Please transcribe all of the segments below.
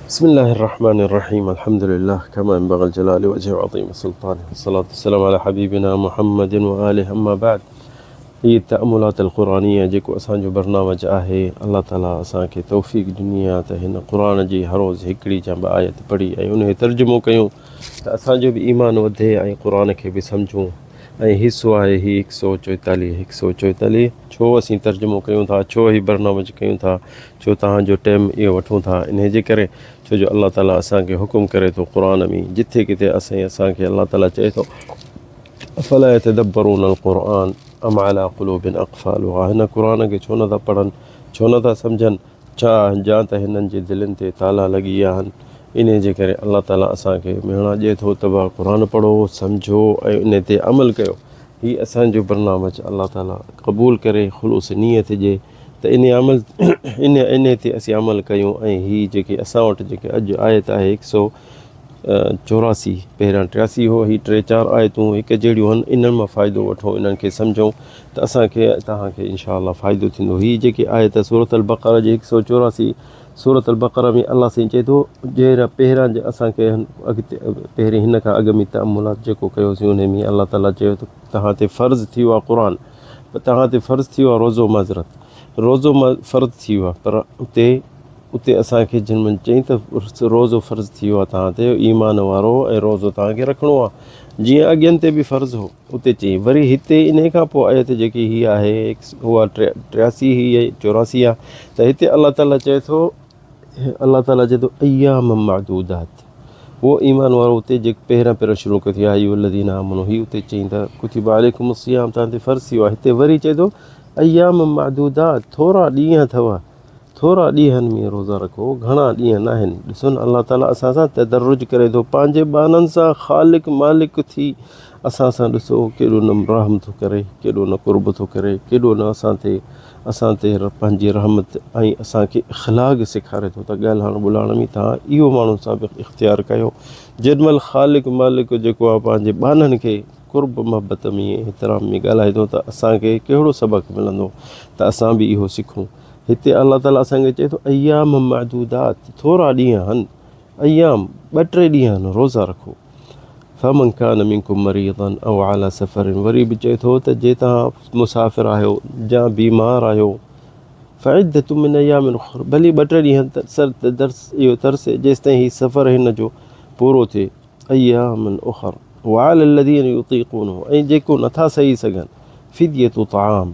बिस्मिल्लाहिर्रहमानिर्रहीम अल्हम्दुलिल्लाह कमा यंबग़ी जलालि वजहि वअज़ीम सुल्तानिहि वस्सलातु वस्सलामु अला हबीबिना मुहम्मदिन व आलिहि अम्मा बाद। ये तअम्मुलात क़ुरानिया जेको असांजो बरनामज आहे, अल्लाह ताला असांखे तौफ़ीक़ ॾिनी आहे त हिन क़ुरान जी हर रोज़ हिकिड़ी या ॿ आयत पढ़ी ऐं उन तर्जुमो कयूं त असांजो बि ईमान वधे ऐं क़ुरान खे बि सम्झूं। ऐं हिसो आहे ही 144 छो असीं तर्जुमो कयूं था, छो ही बरनामज कयूं था, छो तव्हांजो टाइम इहो वठूं था, इन जे करे छो जो अल्लाह ताला असांखे हुकुम करे थो क़ुरान में, जिथे किथे असांखे अल्लाह ताला चए थो अफ़ला यतदब्बरूनल क़ुरआन अम अला क़ुलूबिन अक़फ़ालुहा। हिन क़ुरान खे छो नथा पढ़नि, छो नथा सम्झनि, छा या त हिननि जे दिलनि ते ताला लॻी विया आहिनि। इन जे करे अल्लाह ताला असांखे मिणा ॾिए थो त क़ुरान पढ़ो, सम्झो ऐं इन ते अमल कयो। हीउ असांजो बरनामज अल्लाह ताला क़बूल करे, ख़ुलूस नियत जे त इन ते असीं अमल कयूं। ऐं हीअ जेके असां वटि जेके अॼु आयत आहे 184, पहिरियां 83 हो, हीअ 3-4 आयतूं हिकु जहिड़ियूं आहिनि। इन्हनि मां फ़ाइदो वठो, इन्हनि खे सम्झूं त असांखे तव्हांखे इनशा अल्लाह फ़ाइदो थींदो। हीअ जेकी आयत सूरत अल बक़रा जी 184, सूरत अल बक़रा में अल्लाह साईं चए थो जहिड़ा पहिरियां असांखे अॻिते पहिरीं हिन खां अॻु में तअम्मुलात जेको कयोसीं उन में अल्लाह ताला चयो त तव्हां ते फ़र्ज़ु थी वियो आहे क़ुरान, तव्हां ते फ़र्ज़ु थी वियो आहे रोज़ो रोज़ो फ़र्ज़ु थी वियो आहे। पर उते असांखे जिन में चई त रोज़ो फ़र्ज़ु थी वियो आहे तव्हां ते ईमान वारो, ऐं रोज़ो तव्हांखे रखिणो आहे जीअं अॻियनि ते बि फ़र्ज़ु हो उते चई। वरी हिते इन खां पोइ आयत जेकी हीअ आहे उहा 83, हीअ 84 आहे। त हिते अल्लाह ताला चए थो अय्याम मादूदात। उहो ईमान वारो उते जेके पहिरियां शुरू कयो थी आहे अय्युहल्लज़ीना आमनू, हीअ उते चई त कुतिबा अलैकुमुस्सियाम, तव्हां ते फ़र्ज़ु थी वियो आहे। हिते वरी चए थो अय्याम मादूदात, थोरा ॾींहं अथव, थोरा ॾींहंनि में रोज़ा रखो, घणा ॾींहं न आहिनि। ॾिसो न अल्लाह ताला असां सां तदरुज करे थो, पंहिंजे बाननि सां ख़ालिक मालिक थी असां सां ॾिसो केॾो न रहम थो करे, केॾो न कुर्ब थो करे, केॾो न असां ते पंहिंजी रहमत ऐं असांखे इख़लाक़ सेखारे थो त ॻाल्हाइण ॿोलाइण में तव्हां इहो माण्हू साबिक़ु इख़्तियार कयो। जेॾीमहिल ख़ालिक मालिक जेको आहे पंहिंजे बाननि खे कुर्ब मोहबत में एतिराम में ॻाल्हाए थो त असांखे कहिड़ो सबक़ु मिलंदो त असां बि इहो सिखूं। हिते अल्लाह ताला असांखे चए थो अय्याम मादूदात, थोरा ॾींहं आहिनि, अय्याम 2-3 ॾींहं आहिनि, रोज़ा रखो। फमन कान मिनकुम मरीज़न औ अला सफ़रिन, वरी बि चए थो त जे तव्हां मुसाफ़िर आहियो या बीमार आहियो फ़इद्दतुम मिन अय्यामिन उख़र, भली 2-3 ॾींहं इहो तरसे जेसिताईं हीउ सफ़र हिन जो पूरो थिए। अय्यामिन उख़र वअलल्लज़ीना युतीक़ूनहु, ऐं जेको नथा सही सघनि फ़िदयतु ताम,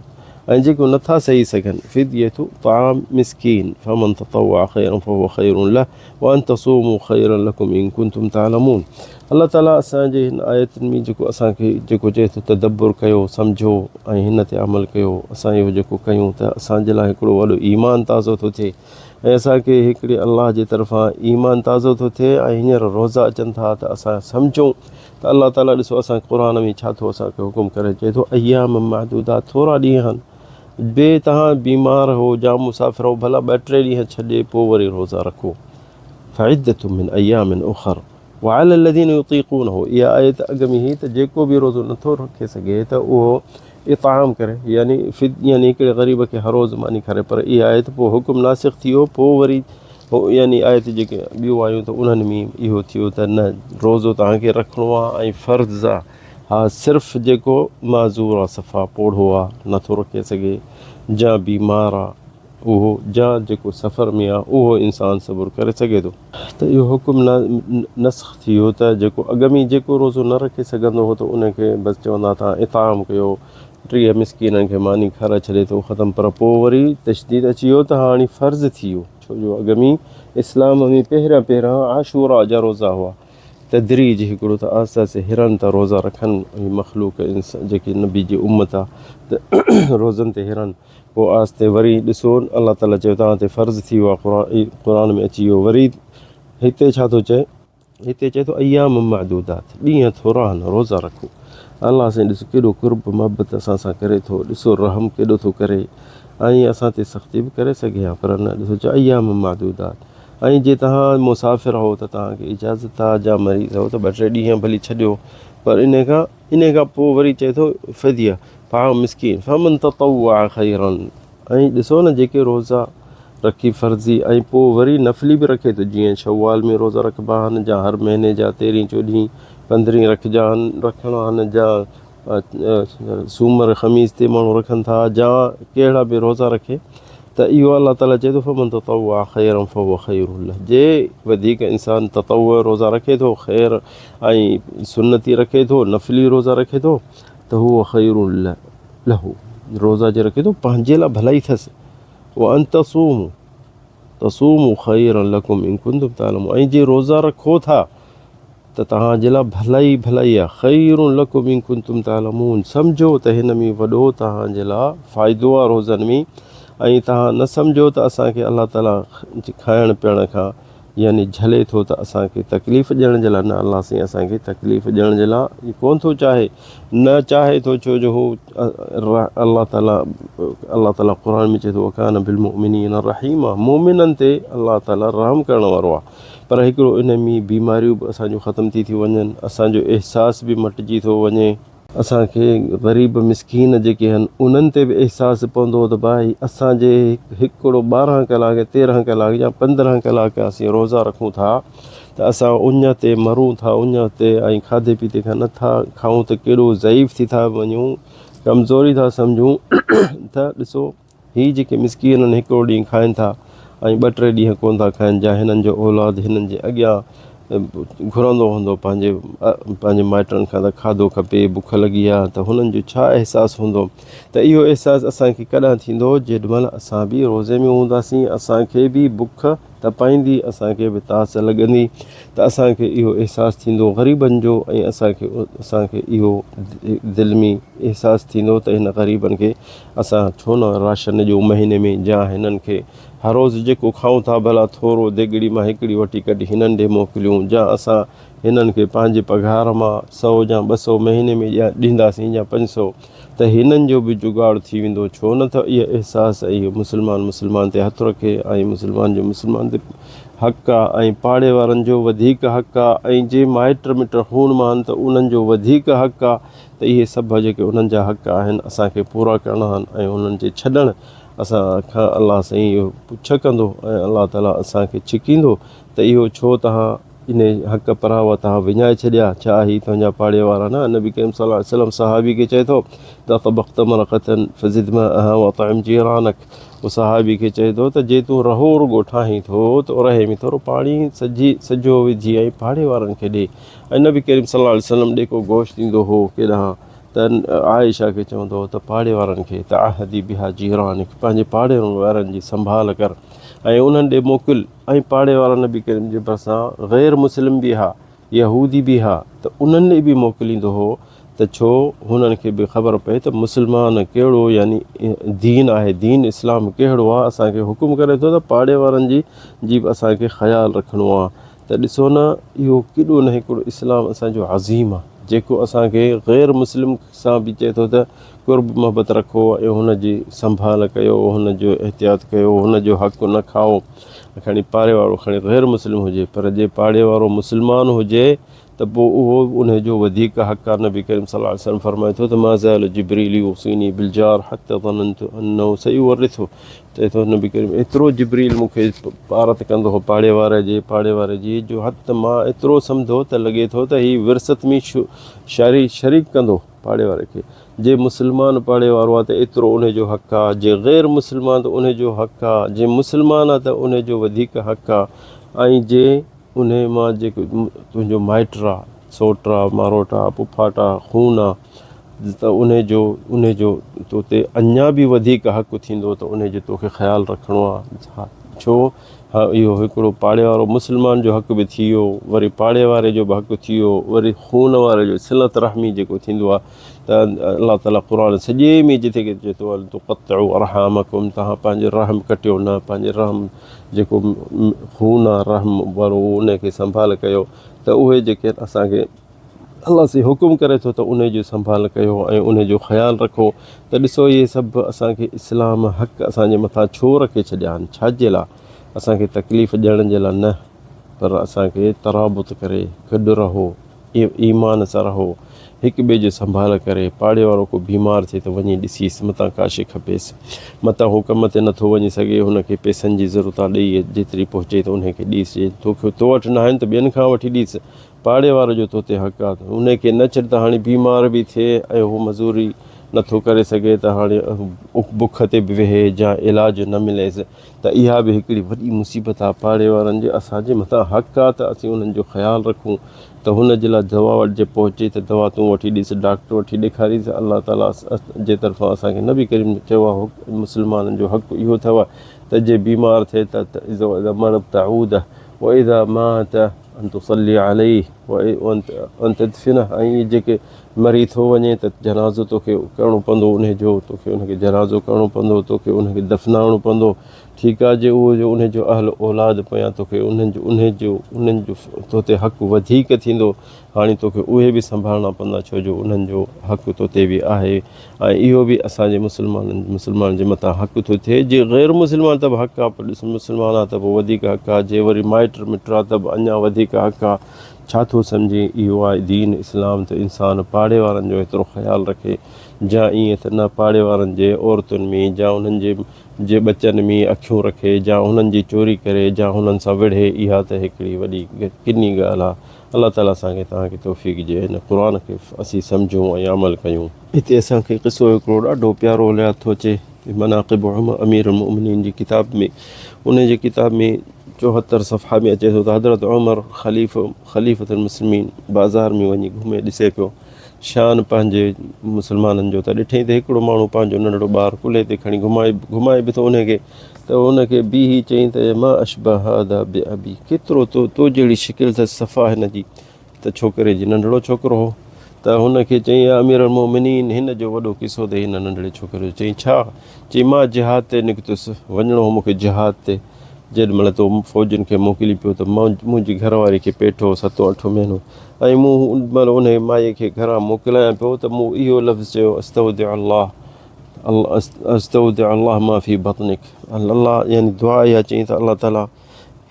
ऐं जेको नथा सही सघनि फ़िदयतु ताम मिस्कीन, फमन ततव्वअ ख़ैरन फ़हुव ख़ैरुन लह व अन तसूमू ख़ैरन लकुम इन कुंतुम तअलमून। अल्लाह ताला असांजे हिन आयतुनि में जेको असांखे जेको चए थो तदब्बुर कयो, सम्झो ऐं हिन ते अमल कयो। असां इहो जेको कयूं त असांजे लाइ हिकिड़ो वॾो ईमान ताज़ो थो थिए, ऐं असांखे हिकिड़े अल्लाह जे तरफ़ां ईमान ताज़ो थो थिए। ऐं हींअर रोज़ा अचनि था त असां सम्झूं त अल्लाह ताला ॾिसो असां क़ुरान में छा थो असांखे हुकुम करे, चए थो अय्याम मादूदात, थोरा ॾींहं आहिनि। तव्हां बीमार हो या मुसाफ़िर हो, भला 2-3 ॾींहं छॾे पोइ वरी रोज़ा रखो। फ़इद्दतुम मिन अय्यामिन उख़र वअलल्लज़ीना युतीक़ूनहु, इहा आयत अॻ में ही त जेको बि रोज़ो नथो रखे सघे त उहो इताम करे, यानी हिकिड़े ग़रीब खे हर रोज़ मानी करे। पर इहा आयत पोइ हुकुम नासिख़ थी वियो, पोइ वरी यानी आयत जेके ॿियूं आयूं त उन्हनि में इहो थियो त न, रोज़ो तव्हांखे रखिणो आहे ऐं फ़र्ज़ु आहे। हा, सिर्फ़ु जेको माज़ूर आहे, सफ़ा पोढ़ो आहे, नथो रखे सघे, या बीमार आहे उहो, या जेको सफ़र में आहे उहो इंसानु सब्र करे सघे थो। त इहो हुकुम नस्ख़ थी वियो त जेको अॻ में जेको रोज़ो न रखे सघंदो हो त उनखे बसि चवंदा तव्हां इताम कयो, 3 मिस्कीननि खे मानी खाराए छॾे थो, ख़तमु। पर पोइ वरी तशदीद अची वियो त हाणे फ़र्ज़ु थी वियो, छो जो अॻ में इस्लाम में पहिरियां आशूरा जा रोज़ा हुआ। तदरीज हिकिड़ो त आहिस्ते आहिस्ते हिरनि था रोज़ा रखनि मख़लूक जेकी नबी जी उम्मत आहे त रोज़नि ते हिरनि, पोइ आहिस्ते वरी ॾिसो अल्लाह ताला चयो तव्हां ते फ़र्ज़ु थी वियो आहे, क़ुरान में अची वियो। वरी हिते छा थो चए, हिते चए थो अय्याम मादूदात, ॾींहं थोरा आहिनि, रोज़ा रखो। अल्लाह साईं ॾिसो केॾो कुर्ब मोहबत असां सां करे थो, ॾिसो रहम केॾो थो करे, ऐं असां ते सख़्ती बि करे सघे हा, पर न, ॾिसो चओ अय्याम मादूदात। ऐं जे तव्हां मुसाफ़िर हो त तव्हांखे इजाज़त आहे, या मरीज़ हो त 2-3 ॾींहं भली छॾियो। पर इन खां पोइ वरी चए थो फ़िदया ताम मिस्कीन फमन ततव्वअ ख़ैरन, ऐं ॾिसो न जेके रोज़ा रखी फ़र्ज़ी ऐं पोइ वरी नफ़ली बि रखे थो, जीअं शवाल में रोज़ा रखिबा आहिनि जा हर महीने जा 13, 14, 15 रखिजा आहिनि, रखिणा आहिनि जा सूमर ख़मीस ते माण्हू रखनि था, जा कहिड़ा बि रोज़ा रखे त इहो अलाह ताला चए थो फ़मन ततव्वअ ख़ैरन फ़हुव ख़ैरुन लह। जे वधीक इंसानु ततव्वुअ रोज़ा रखे थो, ख़ैर ऐं सुन्नती रखे थो, नफ़ली रोज़ा रखे थो त हुअ ख़ैरुन लहू, रोज़ा जे रखे थो पंहिंजे लाइ भलाई अथसि। व अन तसूमू ख़ैरन लकुम इन कुंतुम तालमून, ऐं जे रोज़ा रखो था त तव्हांजे लाइ भलाई भलाई आहे। ख़ैरुन लकुम इन कुंतुम तालमून, सम्झो त हिन में वॾो तव्हांजे लाइ फ़ाइदो आहे रोज़नि में, ऐं तव्हां न सम्झो त असांखे अलाह ताला खाइण पीअण खां यानी झले थो त असांखे तकलीफ़ ॾियण जे लाइ, न अलाह साईं असांखे तकलीफ़ ॾियण जे लाइ कोन थो चाहे, न चाहे थो, छो जो हू अलाह ताला क़ुर में चए थो वकान बिल मुमिनीन रहीमा, मोमिननि ते अलाह ताला रहम करण वारो आहे। पर हिकिड़ो इन में बीमारियूं बि असांजूं ख़तमु थी वञनि, असांजो अहसास बि मटिजी थो वञे, असांखे ग़रीब मिसकीन जेके आहिनि उन्हनि ते बि अहसासु पवंदो त भाई असांजे हिकिड़ो 12 कलाक 13 कलाक या 15 कलाक असीं रोज़ा रखूं था त असां उञ ते मरूं था, उञ ते ऐं खाधे पीते खां नथा खाऊं त केॾो ज़ईफ़ थी था वञूं, कमज़ोरी था सम्झूं त ॾिसो हीअ जेके मिसकीन आहिनि हिकिड़ो ॾींहुं खाइनि था ऐं 2-3 ॾींहं कोन था खाइनि, जा हिननि जो औलाद हिननि जे अॻियां घुरंदो हूंदो पंहिंजे माइटनि खां त खाधो खपे, बुख लॻी आहे, त हुननि जो छा अहसासु हूंदो। त इहो अहसासु असांखे कॾहिं थींदो, जेॾीमहिल असां बि रोज़े में हूंदासीं, असांखे बि बुख तपाईंदी, असांखे बि तास लॻंदी, त असांखे इहो अहसासु थींदो ग़रीबनि जो, ऐं असांखे इहो दिलि में अहसासु थींदो त हिन ग़रीबनि खे असां छो न राशन जो महीने में जा हिननि खे हर रोज़ु जेको खाऊं था भला थोरो देगिड़ी मां हिकिड़ी वठी कढी हिननि ॾे मोकिलियूं, जा असां हिननि खे पंहिंजे पघार मां 100 या 200 महीने में ॾींदासीं या 500, त हिननि जो बि जुगाड़ थी वेंदो। छो न त इहो अहसासु इहो मुस्लमान ते हथु रखे, ऐं मुस्लमान ते हक़ आहे, ऐं पाड़े वारनि जो वधीक हक़ आहे, ऐं जे माइट मिट खून मां आहिनि त उन्हनि जो वधीक हक़ आहे, त इहे सभु जेके उन्हनि जा हक़ आहिनि असांखे पूरा करणा आहिनि, ऐं उन्हनि जे छॾणु असां खां अलाह साईं इहो पुछ कंदो, ऐं अलाह ताला असांखे छिकींदो त इहो छो तव्हां इन हक़ परावा तव्हां विञाए छॾिया, छा ही तुंहिंजा पाड़े वारा न। नबी करीम सल्लल्लाहु अलैहि वसल्लम सहाबी खे चए थो त तबक़्त मरक़तन फ़ज़िद माअहा वअतइम जीरानक, उहो सहाबी खे चए थो त जे तूं रहो रुॻो ठाहीं थो त रहे में थोरो पाणी सॼो विझी ऐं पाड़े वारनि खे ॾे। ऐं नबी करीम सल्लल्लाहु अलैहि वसल्लम ॾे को गोश्त ईंदो हो केॾांहुं त आयशा खे चवंदो हो त पाड़े वारनि खे त आहदी बिहा जीरानिक, पंहिंजे पाड़े वारनि जी संभाल कर ऐं उन्हनि ॾे मोकिल। ऐं पाड़े वारा नबी करीम जे भरिसां ग़ैर मुस्लिम बि हा, यहूदी बि हा, त उन्हनि ॾे बि मोकिलींदो हो, त छो हुननि खे बि ख़बर पए त मुस्लमान कहिड़ो यानी दीन आहे, दीन इस्लाम कहिड़ो आहे, असांखे हुकुम करे थो त पाड़े वारनि जी बि असांखे ख़्यालु रखिणो आहे। त ॾिसो न इहो केॾो न हिकिड़ो इस्लाम असांजो अज़ीम आहे, जेको असांखे ग़ैर मुस्लिम सां बि चए थो त कुर्ब मोहबत रखो ऐं हुनजी संभाल कयो, हुनजो एहतियात कयो, हुनजो हक़ु न खाओ, खणी पाड़े वारो खणी ग़ैर मुस्लिम हुजे, पर जे पाड़े वारो मुस्लमान हुजे त पोइ उहो उनजो वधीक हक़ आहे। नबी करीम सल्लल्लाहु अलैहि वसल्लम फरमाए थो त मा ज़ाल जिब्रील युसीनी बिल जार हत्ता ज़ननतु अन्नहु सयुवर्रिथु, चए थो नबी करीम एतिरो जिब्रील मूंखे पारत कंदो हो पाड़े वारे जी जो हथ मां एतिरो सम्झो त लॻे थो त हीअ विरसत में शरीक कंदो पाड़े वारे खे। जे मुस्लमान पाड़े वारो आहे त एतिरो उनजो हक़ आहे, जे ग़ैर मुस्लमान त उनजो हक़ आहे, जे मुस्लमान आहे त उनजो वधीक हक़ आहे, ऐं जे उन मां जेको तुंहिंजो माइट आहे, सौट आहे, मारोट आहे, पुफाट आहे, खून आहे, त उनजो तो ते अञा बि वधीक हक़ थींदो, त उनजो तोखे ख़्यालु रखिणो आहे। छो हा इहो हिकिड़ो पाड़े वारो मुस्लमान जो हक़ बि थी वियो, वरी पाड़े वारे जो बि हक़ थी वियो, वरी खून वारे जो सिलत रहमी जेको थींदो आहे, त अलाह ताला क़ुर सॼे में जिथे किथे चए थो तुक़त्तिउ अरहामकुम, तव्हां पंहिंजो रहम कटियो न, पंहिंजे रहम जेको खून आहे रहम वारो उनखे संभाल कयो, त उहे जेके असांखे अलाह से हुकुम करे थो त उनजो संभाल कयो ऐं उनजो ख़्यालु रखो। त ॾिसो इहे सभु असांखे इस्लाम हक़ असांजे मथां छो रखे छॾिया आहिनि, छाजे लाइ? असांखे तकलीफ़ ॾियण जे लाइ न, पर असांखे तराबुत करे गॾु रहो, ईमान सां रहो, हिक ॿिए जो संभाल करे, पाड़े वारो को बीमार थिए त वञी ॾिसीसि, मतां का शइ खपेसि, मतां हू कम ते नथो वञी सघे, हुनखे पैसनि जी ज़रूरत आहे, ॾेई जेतिरी पहुचे त उनखे ॾीसि, तोखे तो वटि न आहिनि त ॿियनि खां वठी ॾीसि, पाड़े वारे जो तो ते हक़ आहे, उनखे न छॾ त हाणे बीमार बि थिए ऐं हू मज़ूरी नथो करे सघे त हाणे बुख ते बि वेहे या इलाजु न मिलेसि, त इहा बि हिकिड़ी वॾी मुसीबत आहे। पाड़े वारनि जे असांजे मथां हक़ आहे त असीं उन्हनि जो ख़्यालु रखूं, त हुन जे लाइ दवा वटि जे पहुचे त दवा तूं वठी ॾिस, डॉक्टर वठी ॾेखारीसि। अलाह ताला जे तरफ़ां असांखे नबी करीम चयो आहे मुस्लमाननि जो हक़ इहो अथव त जे बीमार थिए त मरद तऊद व इज़ा मात अन तुसल्ली अलैहि व तदफिन, ऐं जेके मरी थो वञे त जनाज़ो तोखे करिणो पवंदो उनजो, तोखे उनखे जनाज़ो करिणो पवंदो, तोखे उनखे दफ़नाइणो पवंदो, ठीकु आहे। जे उहो जो उनजो अहल औलाद पिया तोखे उन्हनि जो तो ते हक़ु वधीक थींदो, हाणे तोखे उहे बि संभालणा पवंदा, छो जो उन्हनि जो हक़ु तो ते बि आहे। ऐं इहो बि असांजे मुस्लमाननि जे मथां हक़ु थो थिए। जे ग़ैर मुस्लमान त बि हक़ु आहे, पर ॾिस मुस्लमान आहे त पोइ वधीक हक़ु आहे, जे वरी माइट मिट आहे त बि अञा वधीक हक़ु आहे। छा थो सम्झे, इहो आहे दीन इस्लाम, त इंसानु पाड़े वारनि जो एतिरो ख़्यालु रखे, या ईअं त न पाड़े वारनि जे औरतुनि में या उन्हनि जे बचनि में अखियूं रखे, या हुननि जी चोरी करे, या हुननि सां विढ़े, इहा त हिकिड़ी वॾी किनी ॻाल्हि आहे। अलाह ताला असांखे तव्हांखे तौफ़ीक़ ॾिए, हिन क़ुर खे असीं सम्झूं ऐं अमल कयूं। हिते असांखे क़िसो हिकिड़ो ॾाढो प्यारो यादि थो अचे, मनाक़िब अमीर उल-मोमिनीन जी किताब में, उन जे किताब में 74 सफ़ा में अचे थो त हज़रत उमर ख़लीफ़तुल मुस्लिमीन बाज़ार में वञी घुमे ॾिसे पियो शान पंहिंजे मुस्लमाननि जो, त ॾिठईं त हिकिड़ो माण्हू पंहिंजो नंढड़ो ॿारु कुल्हे ते खणी घुमाए बि थो उनखे, त उनखे बीही चयईं त मां अशबह हादा बि अबी, केतिरो तो जहिड़ी शिकिल त सफ़ा हिन जी, त छोकिरे जी नंढड़ो छोकिरो हो, त हुनखे चयईं अमीर उल-मोमिनीन, हिन जो वॾो किसो ते हिन नंढड़े छोकिरे जो। चयईं छा? चयईं मां जिहाद ते निकितुसि, वञिणो हो मूंखे जिहाद ते, जेॾीमहिल तो फ़ौजियुनि खे मोकिली पियो त मुंहिंजी घरवारी खे पेठो 7-8 महीनो, ऐं मूं महिल उन माईअ खे घरां मोकिलियां पियो त मूं इहो लफ़्ज़ चयो अस्तौदिअ अल्लाह मां फ़ी बतनिक, अल्लाह यानी दुआ इहा चयईं त अल्लाह ताला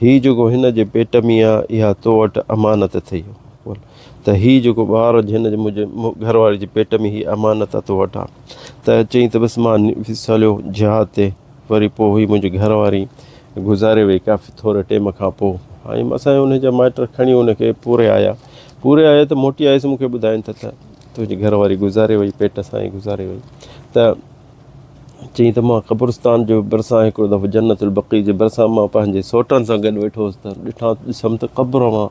हीउ जेको हिन जे पेट में आहे इहा तो वटि अमानत अथई, त हीउ जेको ॿारु हिन जे मुंहिंजे घरवारी जे पेट में हीअ अमानत तो वटि आहे। त चयईं त बसि मां हलियो जिहाद ते, वरी पोइ हुई मुंहिंजी घरवारी गुज़ारे वई काफ़ी थोरे टाइम खां पोइ, ऐं असांजे उनजा माइट खणी उनखे पूरे आया त मोटी आयुसि, मूंखे ॿुधाइनि त तुंहिंजी घरवारी गुज़ारे वई, पेट सां ई गुज़ारे वई। त चयईं त मां क़ब्रिस्तान जो भरिसां हिकिड़ो दफ़ो जन्नतुल बक़ी जे भरिसां मां पंहिंजे सौटनि सां गॾु वेठो हुउसि, त ॾिसमि त क़ब्र मां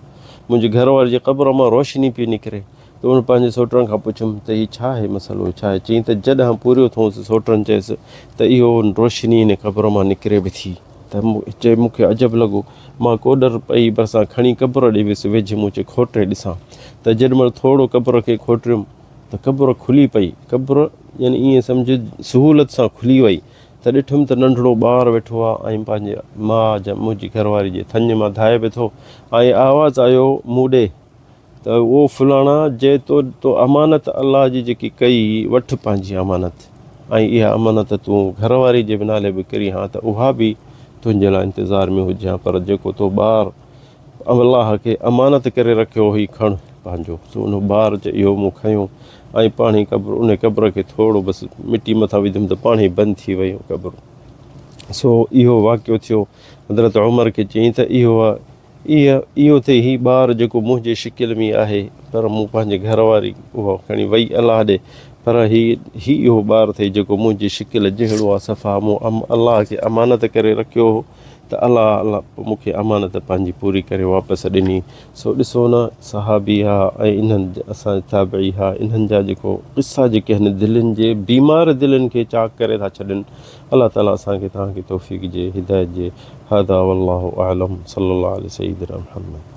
मुंहिंजी घरवारी जे क़ब्र मां रोशनी पई निकिरे, त उन पंहिंजे सौटनि खां पुछियुमि त हीउ छा आहे मसइलो, छा आहे? चयईं त जॾहिं पूरियो थियुसि सौटनि चयसि त इहो रोशनी हिन क़ब्र मां निकिरे बि थी, त चए मूंखे अजब लॻो, मां कोडर पई भरिसां खणी क़ब्र ॾे वियुसि वेझि, मूं चयो खोटे ॾिसां, त जेॾीमहिल थोरो क़ब्र खे खोटियुमि त क़ब्र खुली पई, क़ब्र यानी ईअं सम्झ सहूलियत सां खुली वई, त ॾिठुमि त नंढड़ो ॿारु वेठो आहे ऐं पंहिंजे माउ जा मुंहिंजी घरवारी जे थञ मां धाए पियो थो, ऐं आवाज़ु आयो मूं ॾे त उहो फलाणा जे तो अमानत अलाह जी जेकी कई वठि पंहिंजी अमानत, ऐं इहा अमानत तूं घरवारी जे बि नाले बि करी हा त उहा बि तुंहिंजे लाइ इंतज़ार में हुजे हा, पर जेको तो ॿारु अलाह खे अमानत करे रखियो हुई खण पंहिंजो, सो उन ॿारु चयो इहो मूं खयो, ऐं पाण ई उन क़ब्र खे थोरो बसि मिटी मथां विधुमि त पाण ई बंदि थी वई क़ब्र। सो इहो वाक़ियो थियो। हज़रत उमर खे चयईं त इहो थिए हीउ ॿारु जेको मुंहिंजे शिकिल में आहे, पर मूं पंहिंजे घरवारी उहा खणी वई अलाह ॾे, पर इहो ॿारु थिए जेको मुंहिंजी शिकिल जहिड़ो आहे सफ़ा, मूं अलाह खे अमानत करे रखियो हो, त अलाह मूंखे अमानत पंहिंजी पूरी करे वापसि ॾिनी। सो ॾिसो न, सहाबी ऐं इन्हनि असां ताबई इन्हनि जा जेको क़िसा जेके आहिनि दिलनि जे बीमार दिलनि खे चाक करे था छॾनि। अलाह ताला असांखे तव्हांखे तौफ़ीक़ ॾिए, हिदायत ॾिए। हादा वल्लाहु अअलम, सल्लल्लाहु अलैहि सय्यिदना मुहम्मद।